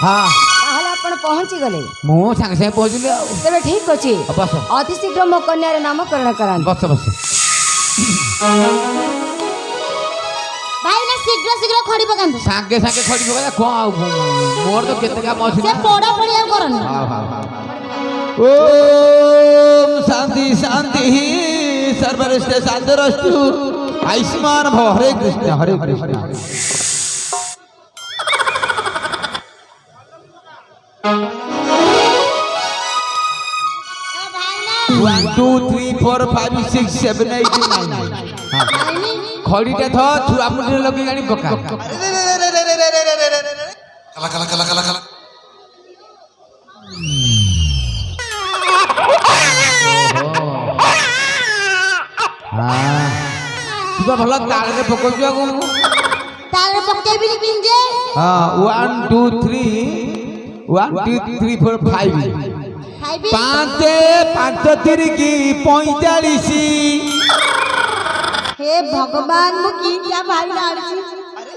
हाँ ताहले आपण पहुंची गले मु सांगे सांगे पहुँचली तेरे ठीक अछि बस अति शीघ्र मो कन्यार नामकरण करान बस बस भाई ना शीघ्र शीघ्र खड़ी पकांदु सांगे सांगे खड़ी पका कौन आउ मोर तो केते काम अछि से पड़ा पड़िया करन हां हां ओम शांति शांति सर्वरिष्ठ शांतिरस्तु आयुष्मान भव हरे कृष्ण हरे कृष्ण 1 2 3 4 5 6 7 8 9 खड़ीटा थ छुआ मुंडे लगे गाड़ी पका कला कला कला कला हां तू भला ताल रे पकौ जो को ताल रे पक्के भी किंजे हां 1 2 3 1 2 3 4 5 पांचे पांच तिरकी 45 हे भगवान मु की क्या भाई लाड़ी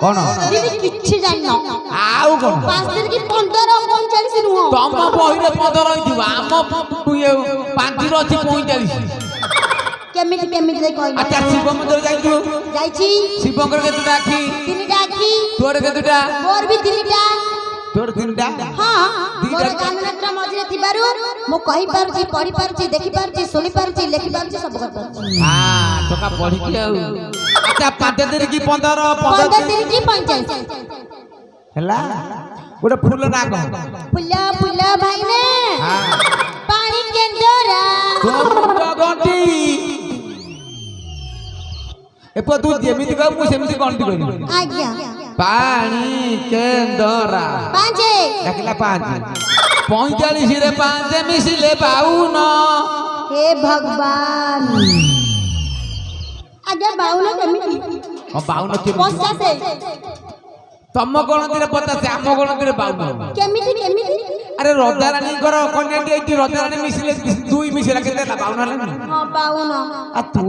कोन दीदी किछि जानो आउ कोन पांच तिरकी 15 45 नुह तम बहिरे 15 रहिथिबा हम ये पांचर अछि 45 केमिति केमिति दे कहै अच्छा शिव मंदिर जाइछु जाइछि शिवंकर के दुटा आखी तीनटा आखी तोर के दुटा मोर भी तीनटा तोर तीनटा हां मोर काननेत्र मझिरे थिबारु मु कहि पारछि पढि पारछि देखि पारछि सुनि पारछि लेखि पारछि सब कर पारछि हां टका पढि के आउ अच्छा पांच दिन की 15 15 दिन की 45 हला गोटे फूल ना कह फुला फुला भाई ने हां पानी केंदरा तोर गंटी एपो तू जेमिति कह मु सेमिति गंटी करी आज्ञा पानी केंदरा पांचे देखला 5 45 रे 5 मिसले 52 हे भगवान आज्ञा 52 केमिति हां 52 के 50 तम गणति रे 50 आम गणति रे 52 केमिति केमिति अरे राजा रानी कर कन्या टी राजा रानी मिसले 2 मिसला केते 52 हां 52 आ तू